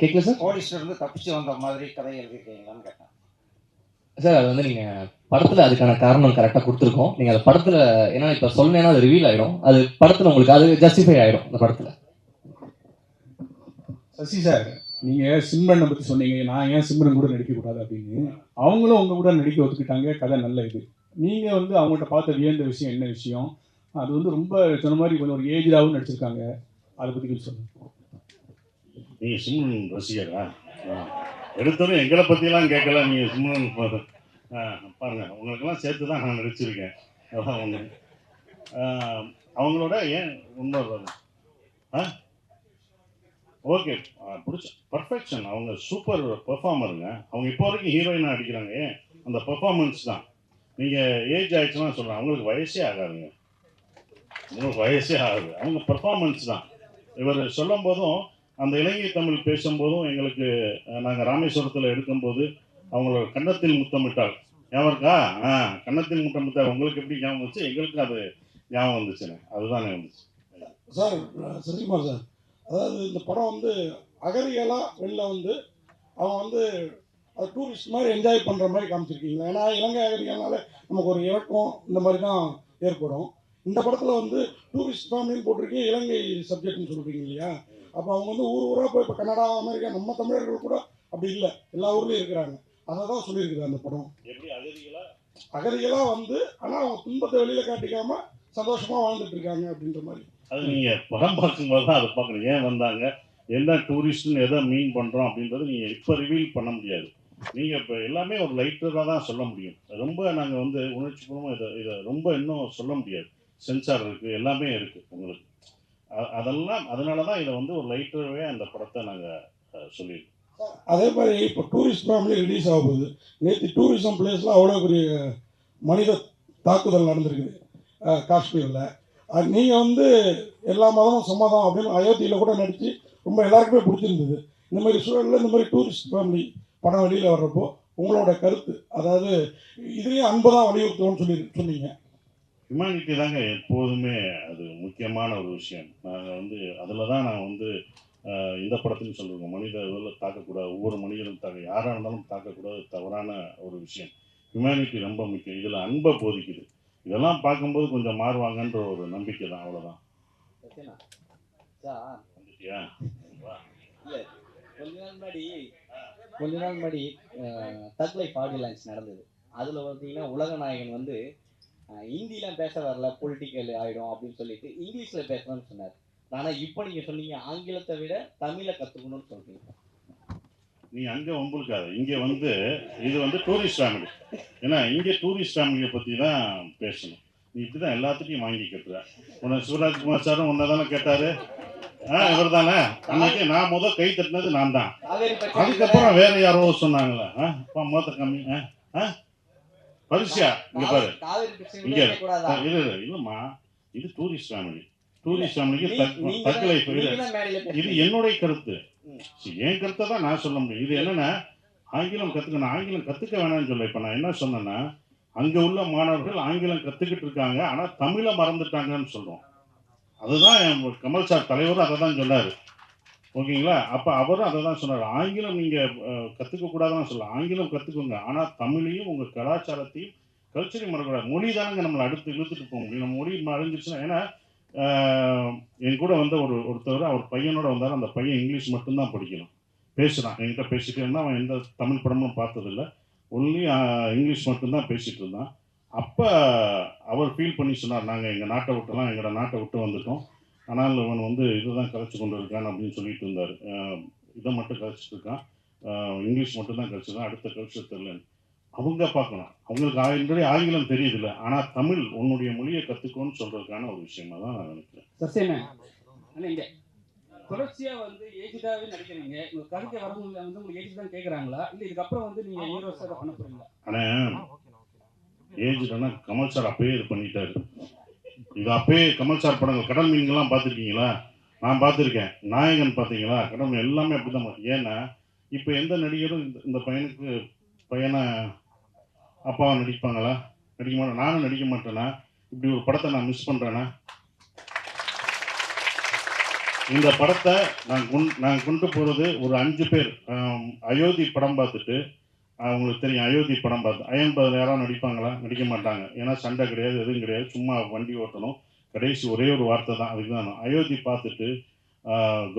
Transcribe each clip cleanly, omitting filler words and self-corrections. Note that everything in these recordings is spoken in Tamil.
கேட்கல சார். போலீஸ்லேருந்து தப்பிச்சு வந்த மாதிரி கதை எழுதியிருக்கீங்களான்னு கேட்டேன் சார். அது வந்து நீங்கள் படத்தில் அதுக்கான காரணம் கரெக்டாக கொடுத்துருக்கோம். நீங்கள் அது படத்தில் ஏன்னா இப்போ சொன்னேன்னா அது ரிவீல் ஆகிடும். அது படத்தில் உங்களுக்கு அது ஜஸ்டிஃபை ஆகிடும் அந்த படத்தில். சசி சார், நீங்கள் சிம்ரனை பற்றி சொன்னீங்க, நான் ஏன் சிம்ரன் கூட நடிக்கக்கூடாது அப்படின்னு. அவங்களும் உங்கள் கூட நடிக்க ஒத்துக்கிட்டாங்க. கதை நல்ல இது. நீங்கள் வந்து அவங்கள்ட்ட பார்த்த வியந்த விஷயம் என்ன விஷயம்? அது வந்து ரொம்ப சொன்ன மாதிரி கொஞ்சம் ஒரு ஏஜாகவும் நடிச்சிருக்காங்க. அதை பற்றி கொஞ்சம் சொல்லுங்கள். நீங்கள் சிம்ரன் ரசிகரா? எடுத்தோன்னே எங்களை பற்றியெல்லாம் கேட்கல. நீங்கள் சிம்ரன் பாருங்கள், உங்களுக்கெல்லாம் சேர்த்து தான் நான் நடிச்சிருக்கேன். அதான் ஒன்று. அவங்களோட ஏன் இன்னொரு ஓகே பிடிச்ச பர்ஃபெக்ஷன். அவங்க சூப்பர் பெர்ஃபார்மருங்க. அவங்க இப்போ வரைக்கும் ஹீரோயினாக அடிக்கிறாங்க. ஏன் அந்த பெர்ஃபார்மன்ஸ் தான். நீங்கள் ஏஜ் ஆகிடுச்சுன்னா சொல்கிறேன், அவங்களுக்கு வயசே ஆகாதுங்க. உங்களுக்கு வயசே ஆகுது. அவங்க பெர்ஃபார்மன்ஸ் தான். இவர் சொல்லும் போதும் அந்த இலங்கை தமிழ் பேசும்போதும் எங்களுக்கு நாங்கள் ராமேஸ்வரத்தில் எடுக்கும்போது அவங்களோட கன்னத்தில் முத்தமிட்டால் ஞாபகம் இருக்கா? கன்னத்தில் முத்தமிட்டால் உங்களுக்கு எப்படி ஞாபகம் வந்துச்சு? எங்களுக்கு அது ஞாபகம் வந்துச்சுங்க. அதுதானே வந்துச்சு சார். சசிகுமார் சார், அதாவது இந்த படம் வந்து அகதிகளாக வெளில வந்து அவங்க வந்து அது டூரிஸ்ட் மாதிரி என்ஜாய் பண்ணுற மாதிரி காமிச்சிருக்கீங்க. ஏன்னா இலங்கை அகதிகள்னால நமக்கு ஒரு இறக்கம் இந்த மாதிரி தான் ஏற்படும். இந்த படத்தில் வந்து டூரிஸ்ட் ஃபேமிலின்னு போட்டிருக்கீங்க, இலங்கை சப்ஜெக்ட்னு சொல்கிறீங்க இல்லையா? அப்போ அவங்க வந்து ஊராக போய் இப்போ கனடா, அமெரிக்கா, நம்ம தமிழர்கள் கூட அப்படி இல்லை, எல்லா ஊர்லேயும் இருக்கிறாங்க. அதை தான் சொல்லியிருக்குது அந்த படம். எப்படி அகதிகளாக வந்து ஆனால் அவங்க துன்பத்தை வெளியில் காட்டிக்காமல் சந்தோஷமாக வாழ்ந்துட்டு இருக்காங்க அப்படின்ற மாதிரி. அது நீங்கள் படம் பார்க்கும்போது தான் அதை பார்க்கணும். ஏன் வந்தாங்க, என்ன டூரிஸ்ட்னு எதை மீன் பண்ணுறோம் அப்படின்றது நீங்கள் இப்போ ரிவீல் பண்ண முடியாது. நீங்கள் இப்போ எல்லாமே ஒரு லைட்டராக தான் சொல்ல முடியும். ரொம்ப நாங்கள் வந்து உணர்ச்சிபூர்வமாக இதை ரொம்ப இன்னும் சொல்ல முடியாது. சென்சார் இருக்குது, எல்லாமே இருக்குது உங்களுக்கு. அதெல்லாம் அதனால தான் இதை வந்து ஒரு லைட்டராகவே அந்த படத்தை நாங்கள் சொல்லியிருக்கோம். அதே மாதிரி இப்போ டூரிஸ்ட் ஃபேமிலி ரிலீஸ் ஆக போகுது. நேற்று டூரிசம் பிளேஸில் அவ்வளோ பெரிய மனித தாக்குதல் நடந்திருக்குது காஷ்மீரில். நீங்கள் வந்து எல்லா மதமும் சம்மதம் அப்படின்னு அயோத்தியில் கூட நடித்து ரொம்ப எல்லாருக்குமே பிடிச்சிருந்தது. இந்த மாதிரி சூழலில் இந்த மாதிரி டூரிஸ்ட் ஃபேமிலி படம் வெளியில் வர்றப்போ உங்களோட கருத்து, அதாவது இதுலேயும் அன்பு தான் வலியுறுத்துவோம்னு சொன்னீங்க. ஹியூமனிட்டி தாங்க எப்போதுமே அது முக்கியமான ஒரு விஷயம். நாங்கள் வந்து அதில் தான் நான் வந்து இந்த படத்துலையும் சொல்லியிருக்கோம், மனித இதில் தாக்கக்கூடாது, ஒவ்வொரு மனிதனும் யாராக இருந்தாலும் தாக்கக்கூடாது, தவறான ஒரு விஷயம். ஹியூமனிட்டி ரொம்ப முக்கியம். இதில் அன்பை போதிக்குது. இதெல்லாம் பார்க்கும்போது கொஞ்சம் மாறுவாங்கன்ற ஒரு நம்பிக்கை தான், அவ்வளோதான். கொஞ்ச நாள் முன்னாடி தக் லைஃப் ஆடியோ லான்ச் நடந்தது. அதில் பார்த்தீங்கன்னா உலக நாயகன் வந்து ஹிந்திலாம் பேச வரல, பொலிட்டிக்கல் ஆகிடும் அப்படின்னு சொல்லிட்டு இங்கிலீஷில் பேசணும்னு சொன்னார். ஆனால் இப்போ நீங்கள் சொன்னீங்க ஆங்கிலத்தை விட தமிழை கற்றுக்கணும்னு சொல்கிறீங்க. நீ அங்கே வம்புக்காது. இங்கே வந்து இது வந்து டூரிஸ்ட் ஃபேமிலி. ஏன்னா இங்கே டூரிஸ்ட் ஃபேமிலியை பற்றி தான் பேசணும். நீ இப்படி தான் எல்லாத்துட்டையும் வாங்கி கேட்டுற. உன்னை சிவராஜ்குமார் சாரும் ஒன்றை தானே கேட்டார். இவர் தானே அன்னைக்கு நான் முதல் கை தட்டினது நான் தான். அதுக்கப்புறம் வேற யாரோ சொன்னாங்களே, மொத்த கம்மி பரிசியா இங்கே பாரு, இங்கே இல்லைம்மா, இது டூரிஸ்ட் ஃபேமிலி. டூரிஸ்ட் ஃபேமிலிக்கு தக் லைஃப். இது என்னுடைய கருத்து. என் கருத்தை தான் நான் சொல்ல முடியும். இது என்னன்னா ஆங்கிலம் கற்றுக்கணும், ஆங்கிலம் கற்றுக்க வேணாம்னு சொல்ல. இப்போ நான் என்ன சொன்னேன்னா, அங்கே உள்ள மாணவர்கள் ஆங்கிலம் கற்றுக்கிட்டு இருக்காங்க, ஆனால் தமிழை மறந்துட்டாங்கன்னு சொல்கிறோம். அதுதான் கமல் சார் தலைவரும் அதை தான் சொன்னார். ஓகேங்களா? அப்போ அவரும் அதை தான் சொன்னார். ஆங்கிலம் நீங்கள் கற்றுக்கக்கூடாதுன்னு சொல்லலாம், ஆங்கிலம் கற்றுக்கோங்க, ஆனால் தமிழையும் உங்கள் கலாச்சாரத்தையும் கல்ச்சரையும் மறக்கக்கூடாது. மொழி தானங்க நம்மளை அடுத்து இழுத்துட்டு போக முடியும். நம்ம மொழி அழிஞ்சிச்சுன்னா, ஏன்னா என் கூட வந்து ஒருத்தர் அவர் பையனோட வந்தார். அந்த பையன் இங்கிலீஷ் மட்டும்தான் படிக்கணும், பேசுகிறான். என்கிட்ட பேசிட்டு இருந்தால் அவன் எந்த தமிழ் படமும் பார்த்ததில்லை, ஒன்லி இங்கிலீஷ் மட்டும்தான் பேசிகிட்டு இருந்தான். அப்போ அவர் ஃபீல் பண்ணி சொன்னார், நாங்கள் எங்கள் நாட்டை விட்டுலாம் எங்களோட நாட்டை விட்டு வந்துட்டோம், ஆனால் இவன் வந்து இதுதான் கலைச்சி கொண்டு இருக்கான் அப்படின்னு சொல்லிட்டு இருந்தார். இதை மட்டும் கலைச்சிட்டு இருக்கான், இங்கிலீஷ் மட்டும்தான் கழிச்சுதான், அடுத்த கல்ச்சர் தெரியலன்னு. அவங்க பார்க்கணும், அவங்களுக்கு ஆங்கிலம் தெரியுதில்ல, ஆனால் தமிழ் உன்னுடைய மொழியை கற்றுக்கோன்னு சொல்கிறதுக்கான ஒரு விஷயமா தான் நான் நினைக்கிறேன். சரி, தொடர்ச்சியாக வந்து ஏஜிடாவே நடிக்கிறீங்க. உங்க கதைக்கு வரவங்க வந்து உங்களுக்கு ஏஜ் தான் கேட்குறாங்களா, இல்லை இதுக்கப்புறம் வந்து நீங்கள் ஹீரோஸாக பண்ண போகிறீங்களா? ஆனால் ஏஜ்னா கமல் சார் அப்பயே இது பண்ணிட்டாரு. இது அப்பயே கமல் சார் படங்கள், கடல் மீன்கள்லாம் பார்த்துருக்கீங்களா? நான் பார்த்துருக்கேன். நாயகன் பார்த்தீங்களா? கடல் மீன் எல்லாமே அப்படி தான். ஏன்னா இப்போ எந்த நடிகரும் இந்த பையனை அப்பாவை நடிப்பாங்களா? நடிக்க மாட்டேன். நானும் நடிக்க மாட்டேன்னா இப்படி ஒரு படத்தை நான் மிஸ் பண்ணுறேன்னா இந்த படத்தை நான் கொண்டு போகிறது ஒரு 5 பேர். அயோத்தி படம் பார்த்துட்டு அவங்களுக்கு தெரியும், அயோத்தி படம் பார்த்து அயன்பதில் யாராவது நடிப்பாங்களா? நடிக்க மாட்டாங்க. ஏன்னா சண்டை கிடையாது, எதுவும் கிடையாது, சும்மா வண்டி ஓட்டணும், கடைசி ஒரே ஒரு வார்த்தை தான், அதுக்கு தான். அயோத்தி பார்த்துட்டு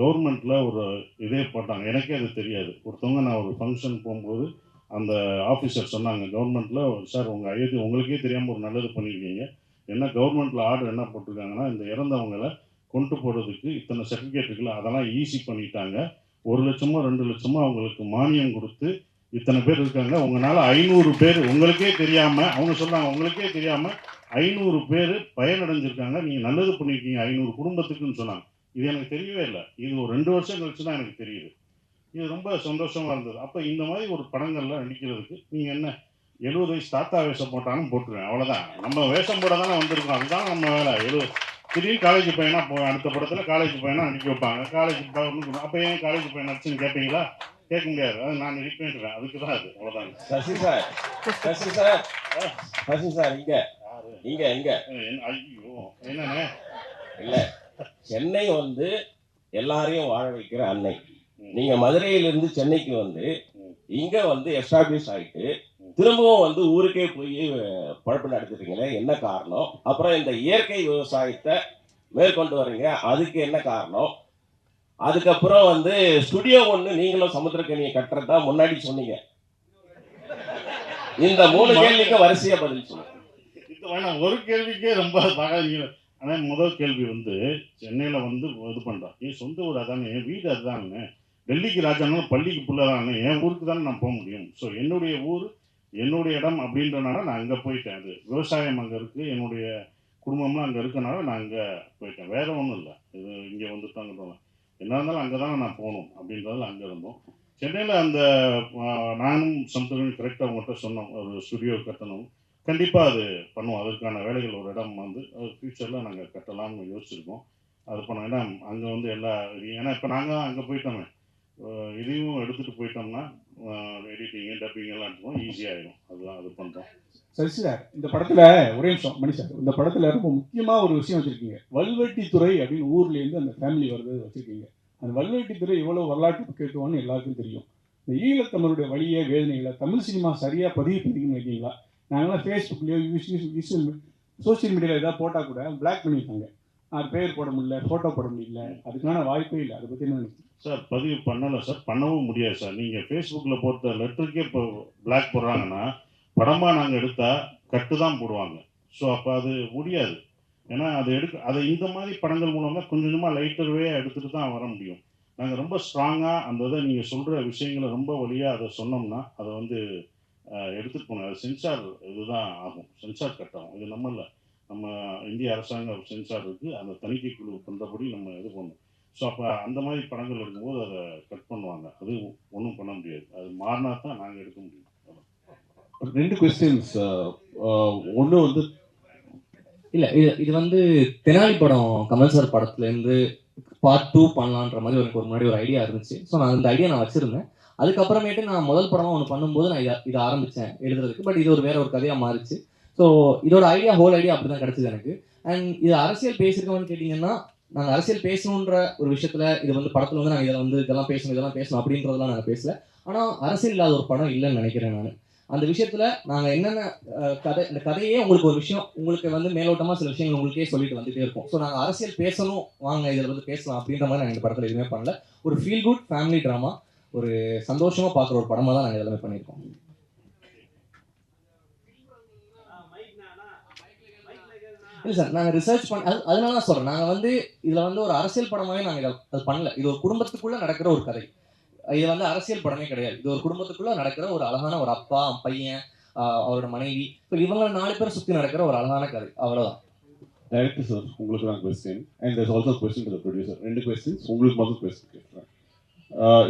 கவர்மெண்ட்டில் ஒரு இதே போட்டாங்க, எனக்கே அது தெரியாது. ஒருத்தவங்க நான் ஒரு ஃபங்க்ஷன் போகும்போது அந்த ஆஃபீஸர் சொன்னாங்க, கவர்மெண்ட்டில் சார் உங்கள் அயோத்தி உங்களுக்கே தெரியாமல் ஒரு நல்லது பண்ணியிருக்கீங்க, என்ன கவர்மெண்ட்டில் ஆர்டர் என்ன போட்டிருக்காங்கன்னா இந்த இறந்தவங்களை கொண்டு போகிறதுக்கு இத்தனை சர்டிஃபிகேட் இருக்குல்ல அதெல்லாம் ஈஸி பண்ணிட்டாங்க, 1 லட்சமோ 2 லட்சமோ அவங்களுக்கு மானியம் கொடுத்து இத்தனை பேர் இருக்காங்க, உங்களால் 500 பேர் உங்களுக்கே தெரியாமல், அவங்க சொன்னாங்க உங்களுக்கே தெரியாமல் 500 பேர் பயனடைஞ்சிருக்காங்க, நீங்கள் நல்லது பண்ணியிருக்கீங்க 500 குடும்பத்துக்குன்னு சொன்னாங்க. இது எனக்கு தெரியவே இல்லை, இது ஒரு 2 வருஷம் கழிச்சு தான் எனக்கு தெரியுது. இது ரொம்ப சந்தோஷமாக இருந்தது. அப்போ இந்த மாதிரி ஒரு படங்கள்லாம் நடிக்கிறதுக்கு நீங்கள் என்ன 70 வயசு தாத்தா வேஷம் போட்டாலும் போட்டுருவேன், அவ்வளோதான். நம்ம வேஷம் போட தானே வந்திருக்கோம், அதுதான் நம்ம வேலை. திடீர்னு காலேஜ் பையனாக போவேன், அடுத்த படத்தில் காலேஜ் பையனாக நடிக்க வைப்பாங்க, காலேஜ் பையன் அப்போ ஏன் காலேஜ் பையன் நடிச்சுன்னு கேட்பீங்களா? கேட்க முடியாது, அது நான் நடிப்பேன்ட்டுவேன், அதுக்கு தான் அது, அவ்வளோதாங்க. சசி சார் இங்க ஐயோ என்னண்ணே இல்ல, சென்னை வந்து எல்லாரையும் வாழ வைக்கிற அன்னை. நீங்க மதுரையிலிருந்து சென்னைக்கு வந்து இங்க வந்து எஸ்டாப்ளிஷ் ஆயிட்டு திரும்பவும் வந்து ஊருக்கே போய் பழப்பு நடத்திட்டீங்களே, என்ன காரணம்? அப்புறம் இந்த இயற்கை விவசாயத்தை மேற்கொண்டு வர்றீங்க, அதுக்கு என்ன காரணம்? அதுக்கப்புறம் வந்து ஸ்டுடியோ ஒன்று நீங்களும் சமுத்திரக்கனியை கட்டுறதா முன்னாடி சொன்னீங்க. இந்த 3 கேள்விக்கு வரிசையா பதில் சொல்லுங்க. இது வேணாம், ஒரு கேள்விக்கே ரொம்ப தகாதீங்க. ஆனால் முதல் கேள்வி வந்து சென்னையில் வந்து இது பண்ணுறான், என் சொந்த ஊர் அதானே, என் வீடு அதுதானே, டெல்லிக்கு ராஜானாலும் பள்ளிக்கு புள்ள தானே, என் ஊருக்கு தானே நான் போக முடியும். ஸோ என்னுடைய ஊர் என்னுடைய இடம் அப்படின்றனால நான் அங்கே போயிட்டேன். அது விவசாயம் அங்கே இருக்குது, என்னுடைய குடும்பம்லாம் அங்கே இருக்கனால நான் அங்கே போயிட்டேன், வேறு ஒன்றும் இல்லை. இது இங்கே வந்துட்டாங்க, என்ன இருந்தாலும் அங்கே தானே நான் போகணும் அப்படின்றதால அங்கே இருந்தோம். சென்னையில் அந்த நானும் சமுத்திரம் கரெக்டாக அவங்கள்ட்ட சொன்னோம், ஒரு ஸ்டுடியோ கட்டணும், கண்டிப்பாக அது பண்ணுவோம், அதற்கான வேலைகள் ஒரு இடம் வந்து ஃப்யூச்சரில் நாங்கள் கட்டலாம்னு யோசிச்சிருக்கோம். அது பண்ணோம், ஏன்னா அங்கே வந்து எல்லா ஏன்னா இப்போ நாங்கள் தான் அங்கே போயிட்டோமே, இதையும் எடுத்துகிட்டு போயிட்டோம்னா எடிட்டிங்கு டப்பிங் எல்லாம் இருக்கும், ஈஸியாகிடும், அதுதான் அது பண்ணுறோம். சரி சார், இந்த படத்தில் ஒரே நிமிஷம் மணி சார், இந்த படத்தில் ரொம்ப முக்கியமாக ஒரு விஷயம் வச்சுருக்கீங்க, வல்வெட்டித்துறை அப்படின்னு ஊர்லேருந்து அந்த ஃபேமிலி வருது வச்சுருக்கீங்க. அந்த வல்வெட்டித்துறை எவ்வளோ வரலாற்று முக்கியத்துவம்னு எல்லாருக்கும் தெரியும். இந்த ஈழத்தமிழுடைய வழியை வேதனைகளை தமிழ் சினிமா சரியாக பதிவு பண்ணிக்கணும்னு வைக்கிங்களா? நாங்களாம் ஃபேஸ்புக்லேயோ சோசியல் மீடியாவில் ஏதாவது போட்டால் கூட பிளாக் பண்ணியிருக்காங்க, அது பேர் போட முடியல, ஃபோட்டோ போட முடியல, அதுக்கான வாய்ப்பே இல்லை. அதை பற்றி என்ன நினைக்கிறேன் சார்? பதிவு பண்ணலை சார், பண்ணவும் முடியாது சார். நீங்கள் ஃபேஸ்புக்கில் போட்ட லெட்டருக்கே இப்போ பிளாக் போடுறாங்கன்னா, படமாக நாங்கள் எடுத்தால் கட்டு தான் போடுவாங்க. ஸோ அப்போ அது முடியாது, ஏன்னா அதை இந்த மாதிரி படங்கள் மூலமாக கொஞ்சம் கொஞ்சமாக லைட்டர்வே எடுத்துகிட்டு தான் வர முடியும். நாங்கள் ரொம்ப ஸ்ட்ராங்காக அந்த இதை நீங்கள் சொல்கிற விஷயங்களை ரொம்ப வழியாக அதை சொன்னோம்னா அதை வந்து எடுத்துகிட்டு போகணும். அது சென்சார் இதுதான் ஆகும், சென்சார் கட் ஆகும். இது நம்ம இந்திய அரசாங்க சென்சார் இருக்குது, அந்த தணிக்கை குழு பண்ணுறபடி நம்ம இது பண்ணணும். ஸோ அப்போ அந்த மாதிரி படங்கள் இருக்கும்போது அதை கட் பண்ணுவாங்க, அது ஒன்றும் பண்ண முடியாது, அது மாறினா தான் நாங்கள் எடுக்க முடியும். 2 கொஸ்டின்ஸ். ஒன்று வந்து இல்லை, இது வந்து தெனாலி படம் கமல் சார் படத்துலேருந்து பார்ட் 2 பண்ணலான்ற மாதிரி எனக்கு ஒரு முன்னாடி ஒரு ஐடியா இருந்துச்சு. ஸோ நான் அந்த ஐடியா நான் வச்சுருந்தேன். அதுக்கப்புறமேட்டு நான் முதல் படமாக ஒன்று பண்ணும்போது நான் இதை ஆரம்பித்தேன் எழுதுறதுக்கு. பட் இது வேற ஒரு கதையாக மாறிச்சு. ஸோ இதோட ஹோல் ஐடியா அப்படி தான் கிடச்சிது எனக்கு. அண்ட் இது அரசியல் பேசியிருக்கோம்னு கேட்டிங்கன்னா, நாங்கள் அரசியல் பேசணுன்ற ஒரு விஷயத்தில் இது வந்து படத்தில் வந்து நாங்கள் இதெல்லாம் பேசணும் அப்படின்றதெல்லாம் நாங்கள் பேசல. ஆனால் அரசியல் இல்லாத ஒரு படம் இல்லைன்னு நினைக்கிறேன் நான். அந்த விஷயத்தில் நாங்கள் என்னென்ன இந்த கதையே உங்களுக்கு ஒரு விஷயம், உங்களுக்கு வந்து மேலோட்டமாக சில விஷயங்கள் உங்களுக்கே சொல்லிட்டு வந்துகிட்டே இருக்கும். ஸோ நாங்கள் அரசியல் பேசணும், வாங்க இதில் வந்து பேசலாம் அப்படின்ற மாதிரி நாங்கள் இந்த படத்தில் எதுவுமே பண்ணல. ஒரு ஃபீல் குட் ஃபேமிலி ட்ராமா, ஒரு சந்தோஷமாக பார்க்குற ஒரு படமாக தான் நாங்கள் எல்லாமே பண்ணியிருக்கோம். இல்லை சார், நாங்கள் ரிசர்ச் பண்ணி அதனால தான் சொல்கிறேன், நாங்கள் வந்து இதில் வந்து ஒரு அரசியல் படமாகவே நாங்கள் அது பண்ணல. இது ஒரு குடும்பத்துக்குள்ளே நடக்கிற ஒரு கதை, இது வந்து அரசியல் படமே கிடையாது. இது ஒரு குடும்பத்துக்குள்ளே நடக்கிற ஒரு அழகான ஒரு அப்பா, பையன், அவரோட மனைவி, ஸோ இவங்க 4 பேரை சுற்றி நடக்கிற ஒரு அழகான கதை, அவ்வளோதான். டைரக்டர் சார், உங்களுக்கு தான் question and there's also question to the producer. 2 questions, உங்களுக்கு முதல் கொஸ்டின் கேட்குறேன்.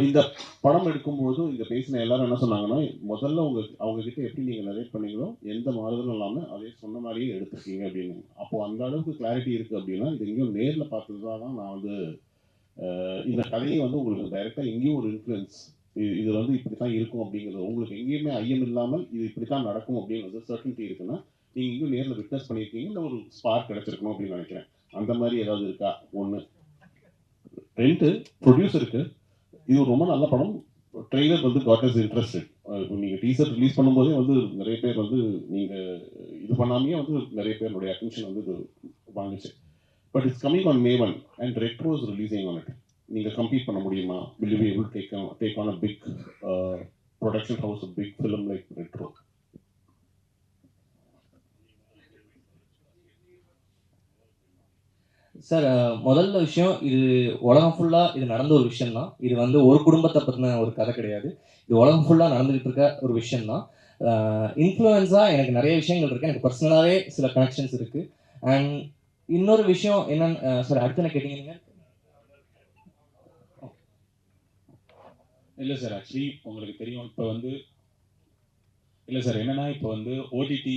இந்த படம் எடுக்கும்போது இங்கே பேசின எல்லாரும் என்ன சொன்னாங்கன்னா, முதல்ல அவங்க கிட்ட எப்படி நீங்கள் நரேட் பண்ணீங்களோ எந்த மாறுதலும் இல்லாமல் அதே சொன்ன மாதிரியே எடுத்துருக்கீங்க அப்படின்னு. அப்போது அந்த அளவுக்கு கிளாரிட்டி இருக்குது அப்படின்னா, இது எங்கேயும் நேரில் பார்த்தது தான் நான் வந்து இந்த கதையை வந்து உங்களுக்கு டைரெக்டாக எங்கேயும் ஒரு இன்ஃப்ளூயன்ஸ், இது வந்து இப்படி தான் இருக்கும் அப்படிங்கிறது உங்களுக்கு எங்கேயுமே ஐயம் இல்லாமல் இது இப்படி தான் நடக்கும் அப்படின்னு வந்து சர்டன்ட்டி இருக்குன்னா, நீங்கள் எங்கேயும் நேரில் விட்னஸ் பண்ணியிருக்கீங்க, இல்லை ஒரு ஸ்பார்க் கிடச்சிருக்கணும் அப்படின்னு நினைக்கிறேன். அந்த மாதிரி ஏதாவது இருக்கா? ஒன்று. ரெண்டு ப்ரொடியூசருக்கு இது ஒரு ரொம்ப நல்ல படம், ட்ரெய்லர் வந்து காட் இஸ் இன்ட்ரெஸ்டட். இப்போ நீங்கள் டீசர் ரிலீஸ் பண்ணும்போதே வந்து நிறைய பேர் வந்து நீங்கள் இது பண்ணாமையே வந்து நிறைய பேருடைய அட்டென்ஷன் வந்து இது வாங்குச்சு. But it's coming on May 1 and Retro is releasing on it. நீங்கள் கம்ப்ளீட் பண்ண முடியுமா? Will you be able take on a big production house, a big film like Retro? Sir, முதல்ல விஷயம், இது உலகம் ஃபுல்லாக இது நடந்த ஒரு விஷயம் தான். இது வந்து ஒரு குடும்பத்தை பற்றின ஒரு கதை கிடையாது. இது உலகம் ஃபுல்லாக நடந்துகிட்டு இருக்க ஒரு விஷயம் தான். இன்ஃப்ளூயன்ஸாக எனக்கு நிறைய விஷயங்கள் இருக்குது. எனக்கு பர்சனலாகவே சில கனெக்ஷன்ஸ் இருக்குது. அண்ட் இன்னொரு விஷயம் என்னன்னு சார் அடுத்து என்ன கேட்டீங்க? இல்லை சார், ஆக்சுவலி உங்களுக்கு தெரியும், இப்போ வந்து இல்லை சார், என்னென்னா இப்போ வந்து ஓடிடி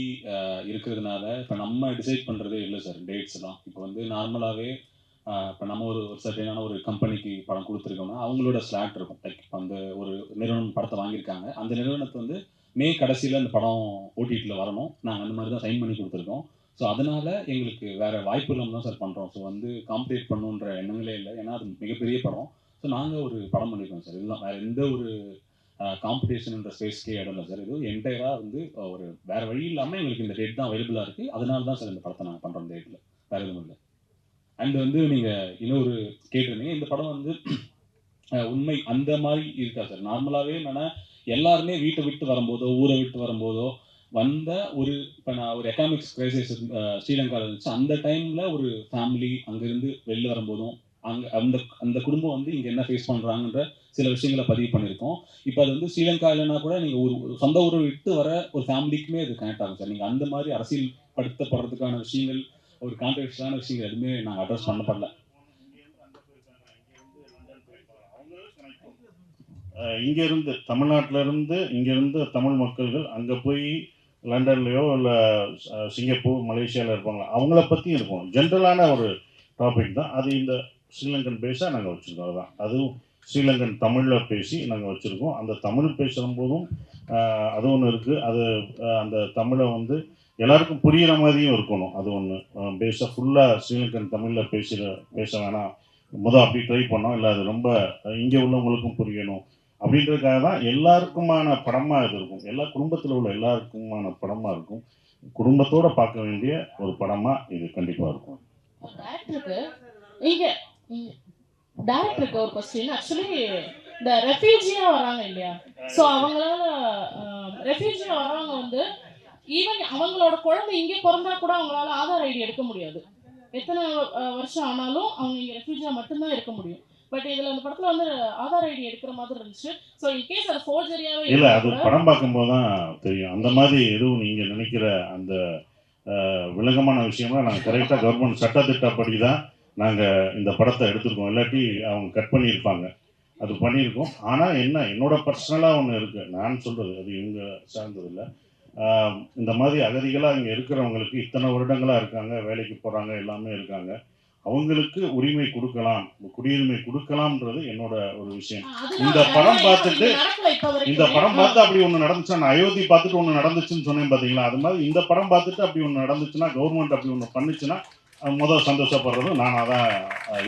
இருக்கிறதுனால இப்போ நம்ம டிசைட் பண்ணுறதே இல்லை சார் டேட்ஸ் எல்லாம். இப்போ வந்து நார்மலாகவே இப்போ நம்ம ஒரு சர்டைனான ஒரு கம்பெனிக்கு படம் கொடுத்துருக்கோம்னா அவங்களோட ஸ்லாட் இருக்கும். லைக் இப்போ அந்த ஒரு நிறுவனம் படத்தை வாங்கியிருக்காங்க, அந்த நிறுவனத்தை வந்து மே கடைசியில் அந்த படம் ஓடிடியில் வரணும், நாங்கள் அந்த மாதிரி தான் சைன் பண்ணி கொடுத்துருக்கோம். ஸோ அதனால் எங்களுக்கு வேறு வாய்ப்பு இல்லாமல் தான் சார் பண்ணுறோம். ஸோ வந்து காம்படேட் பண்ணுன்ற எண்ணங்களே இல்லை, ஏன்னா அது மிகப்பெரிய படம். ஸோ நாங்கள் ஒரு படம் பண்ணியிருக்கோம் சார். இதெல்லாம் வேறு எந்த ஒரு காம்படிஷன்ன்ற ஸ்பேஸ்க்கே இடம் இல்லை சார். இது என்டையராக வந்து ஒரு வேறு வழி இல்லாமல் எங்களுக்கு இந்த டேட் தான் அவைலபிளாக இருக்குது. அதனால தான் சார் இந்த படத்தை நாங்கள் பண்ணுறோம் டேட்டில், வேறு எதுவும் இல்லை. அண்ட் வந்து நீங்கள் இன்னொரு கேட்டிருந்தீங்க, இந்த படம் வந்து உண்மை அந்த மாதிரி இருக்கா சார். நார்மலாகவே என்னென்னா எல்லாருமே வீட்டை விட்டு வரும்போதோ ஊரை விட்டு வரும்போதோ வந்த ஒரு, இப்போ நான் ஒரு எக்கனாமிக்ஸ் கிரைசிஸ் ஸ்ரீலங்காவில் இருந்துச்சு, அந்த டைமில் ஒரு ஃபேமிலி அங்கேருந்து வெளில வரும்போதும் அங்கே அந்த அந்த குடும்பம் வந்து இங்கே என்ன ஃபேஸ் பண்ணுறாங்கன்ற சில விஷயங்களை பதிவு பண்ணியிருக்கோம். இப்போ அது வந்து ஸ்ரீலங்கா இல்லைன்னா கூட நீங்கள் ஒரு சொந்த ஊரை விட்டு வர ஒரு ஃபேமிலிக்குமே அது கனெக்ட் ஆகும் சார். நீங்கள் அந்த மாதிரி அரசியல் படுத்தப்படுறதுக்கான விஷயங்கள், ஒரு கான்ட்ரவர்ஷியலான விஷயங்கள் எதுவுமே நாங்கள் அட்ரஸ் பண்ணப்படல. இங்கேருந்து தமிழ்நாட்டிலேருந்து இங்கேருந்து தமிழ் மக்கள்கள் அங்கே போய் லண்டன்லேயோ இல்லை சிங்கப்பூர் மலேசியாவில் இருப்பாங்களா, அவங்கள பற்றியும் இருக்கும். ஜென்ரலான ஒரு டாபிக் தான் அது. இந்த ஸ்ரீலங்கன் பேஸாக நாங்கள் வச்சுருக்கோம். அதுதான், அதுவும் ஸ்ரீலங்கன் தமிழில் பேசி நாங்கள் வச்சுருக்கோம். அந்த தமிழ் பேசும்போதும் அது ஒன்று இருக்குது. அது அந்த தமிழை வந்து எல்லாருக்கும் புரிகிற மாதிரியும் இருக்கணும். அது ஒன்று பேஸாக ஃபுல்லாக ஸ்ரீலங்கன் தமிழில் பேச வேணாம், அப்படி ட்ரை பண்ணோம். இல்லை அது ரொம்ப இங்கே உள்ளவங்களுக்கும் புரியணும் அப்படின்றதுக்காக தான் எல்லாருக்குமான படமாக இது இருக்கும். எல்லா குடும்பத்தில் உள்ள எல்லாருக்குமான படமாக இருக்கும். குடும்பத்தோடு பார்க்க வேண்டிய ஒரு படமாக இது கண்டிப்பாக இருக்கும். டைரக்டருக்கு ஒரு क्वेश्चन. ஆக்சுவலி இந்த ரெஃப்யூஜியா வராங்க இல்லையா, ஸோ அவங்களால ரெஃப்யூஜியா வரவங்க வந்து ஈவன் அவங்களோட குழந்தை இங்கே பிறந்தா கூட அவங்களால ஆதார் ஐடி எடுக்க முடியாது. எத்தனை வருஷம் ஆனாலும் அவங்க இங்கே ரெஃப்யூஜியா மட்டும்தான் இருக்க முடியும். பட் இதில் அந்த படத்தில் வந்து ஆதார் ஐடி எடுக்கிற மாதிரி இருந்துச்சு. ஸோ இன்கேஸ் அது ஃபோர்ஜரியாவே இல்லை, அது படம் பார்க்கும்போது தான் தெரியும். அந்த மாதிரி எதுவும் நீங்கள் நினைக்கிற அந்த விளக்கமான விஷயம்லாம் நாங்கள் கரெக்டாக கவர்மெண்ட் சட்டத்திட்டப்படி தான் நாங்கள் இந்த படத்தை எடுத்துருக்கோம். இல்லாட்டி அவங்க கட் பண்ணியிருப்பாங்க. அது பண்ணியிருக்கோம். ஆனால் என்னோட பர்சனலாக ஒன்று இருக்குது, நான் சொல்கிறது அது இவங்க சார்ந்ததில்லை. இந்த மாதிரி அகதிகளாக இங்கே இருக்கிறவங்களுக்கு இத்தனை வருடங்களாக இருக்காங்க, வேலைக்கு போகிறாங்க, எல்லாமே இருக்காங்க, அவங்களுக்கு உரிமை கொடுக்கலாம், குடியுரிமை கொடுக்கலாம்ன்றது என்னோட ஒரு விஷயம். இந்த படம் பார்த்து அப்படி ஒன்று நடந்துச்சா, நான் அயோத்தி பார்த்துட்டு ஒன்று நடந்துச்சுன்னு சொன்னேன் பார்த்தீங்களா, அது மாதிரி இந்த படம் பார்த்துட்டு அப்படி ஒன்று நடந்துச்சுன்னா, கவர்மெண்ட் அப்படி ஒன்று பண்ணுச்சுன்னா முதல் சந்தோஷப்படுறதும் நானாக தான்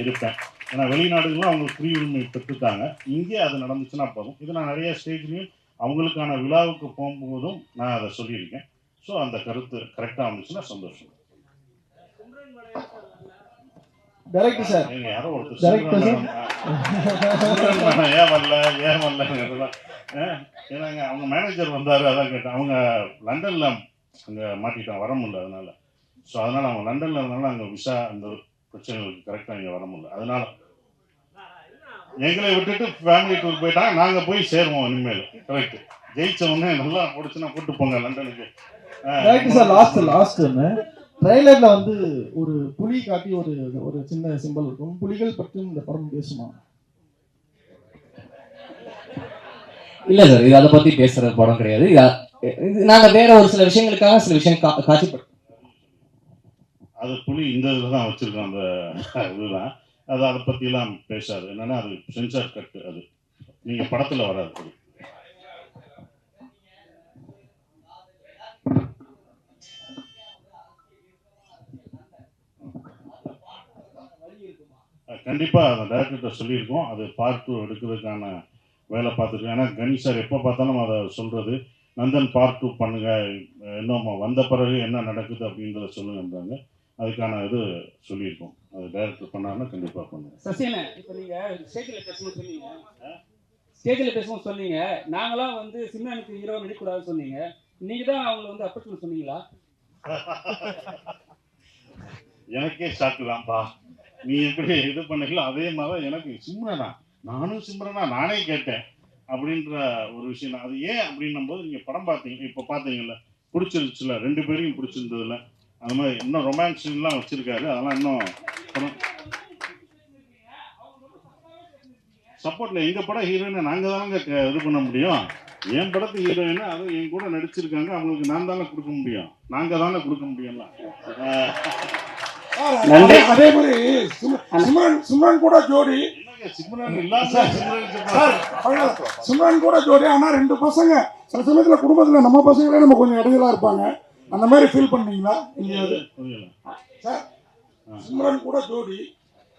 இருப்பேன். ஏன்னா வெளிநாடுகளும் அவங்களுக்கு குடியுரிமை பெற்றுட்டாங்க. இங்கே அது நடந்துச்சுன்னா போதும். இது நான் நிறைய ஸ்டேஜ்லையும் அவங்களுக்கான விழாவுக்கு போகும்போதும் நான் அதை சொல்லியிருக்கேன். ஸோ அந்த கருத்து கரெக்டாக வந்துச்சுன்னா சந்தோஷம். டைரக்டர் சார், யாரோ ஒருத்தர் ஏன் வரல ஏன்னாங்க அவங்க மேனேஜர் வந்தார், அதான் கேட்டேன். அவங்க லண்டனில் அங்கே மாட்டிட்டாங்க, வர முடியல. அதனால ஸோ அதனால் அவங்க லண்டனில் இருந்தாலும் அங்கே விசா அந்த பிரச்சனைகளுக்கு கரெக்டாக இங்கே வர முடியல. அதனால எங்களை விட்டுட்டு ஃபேமிலி டூர் போயிட்டாங்க. நாங்கள் போய் சேருவோம் இனிமேல். கரெக்ட், ஜெயிச்சவொடனே நல்லா முடிச்சுன்னா கூப்பிட்டு போங்க லண்டனுக்கு. Right sir. லாஸ்ட் ஒன்று ட்ரெய்லரில் வந்து ஒரு புலி காட்டி ஒரு சின்ன சிம்பல் இருக்கும். புலிகள் பற்றியும் இந்த படம் பேசுமா? இல்லை சார், இது அதை பற்றி பேசுகிற படம் கிடையாது. நாங்கள் வேற ஒரு சில விஷயங்களுக்காக சில விஷயம் காட்சிப்படும். அது புலி இந்த இதில் தான் வச்சுருக்கோம். அந்த இதுதான் அது அதை பற்றிலாம் பேசாது. என்னென்னா அது சென்சார் கட்டு, அது நீங்கள் படத்தில் வராது. கண்டிப்பாக அந்த டைரக்டர்கிட்ட சொல்லியிருக்கோம். அது பார்ட் 2 எடுக்கிறதுக்கான வேலை பார்த்துருக்கோம். ஏன்னா கணி சார் எப்போ பார்த்தாலும் அதை சொல்கிறது, நந்தன் பார்ட் 2 பண்ணுங்கள், இன்னும் வந்த பிறகு என்ன நடக்குது அப்படின்றத சொல்லுங்கன்றாங்க. அதுக்கான இது சொல்லியிருக்கோம். அது டைரக்டர் பண்ணாங்கன்னா கண்டிப்பாக பண்ணுவோம். சசியண்ணே, இப்போ நீங்கள் ஸ்டேஜில் பேசும்போது சொன்னீங்க நாங்களாம் வந்து சிம்ரனுக்கு ஹீரோ நடிக்கக்கூடாதுன்னு சொன்னீங்க. நீங்கள் தான் அவங்களை வந்து அப்ரோச் பண்ண சொன்னீங்களா? எனக்கே ஷாக்கு தான்ப்பா. நீ எப்படி இது பண்ணீங்களோ அதே மாதிரி தான் எனக்கு நானும் சிம்ரனா நானே கேட்டேன் அப்படின்ற ஒரு விஷயம் தான். அது ஏன் அப்படின்னும் போது நீங்கள் படம் பார்த்தீங்க, இப்போ பார்த்தீங்கல்ல, பிடிச்சிருச்சுல, 2 பேரையும் பிடிச்சிருந்ததுல, அந்த மாதிரி இன்னும் ரொமான்ஸ் சீன்லாம் வச்சுருக்காரு. அதெல்லாம் இன்னும் சப்போர்ட்டில் எங்கள் படம் ஹீரோயினை நாங்கள் தானங்க இது பண்ண முடியும். என் படத்து ஹீரோயினை அதுவும் என் கூட நடிச்சிருக்காங்க, அவங்களுக்கு நான் தானே கொடுக்க முடியும், நாங்கள் தானே கொடுக்க முடியும்ல. அதே மாதிரி சிம்ரன் கூட ஜோடி, சிம்ரன் கூட ஜோடி. ஆனால் 2 பசங்க சில சமயத்தில் குடும்பத்தில் நம்ம பசங்களே நம்ம கொஞ்சம் இடைஞ்சலா இருப்பாங்க. அந்த மாதிரி ஃபீல் பண்ணீங்களா சார்? சிம்ரன் கூட ஜோடி,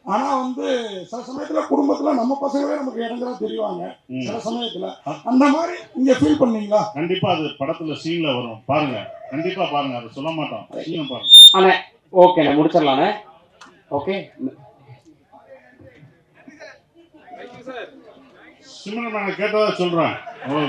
ஆனால் வந்து சில சமயத்தில் குடும்பத்தில் நம்ம பசங்களே நமக்கு இடைஞ்சலா தெரிவாங்க சில சமயத்தில். அந்த மாதிரி இங்கே ஃபீல் பண்ணீங்களா? கண்டிப்பாக அது படத்தில் சீனில் வரும், பாருங்க, கண்டிப்பாக பாருங்க, அதை சொல்ல மாட்டோம், சீனை பாருங்க. அண்ணே ஓகேண்ணே, முடிச்சிடலாண்ணே. ஓகே, சிம்ரன் நாங்கள் கேட்டதா சொல்கிறேன். அவ்வளோ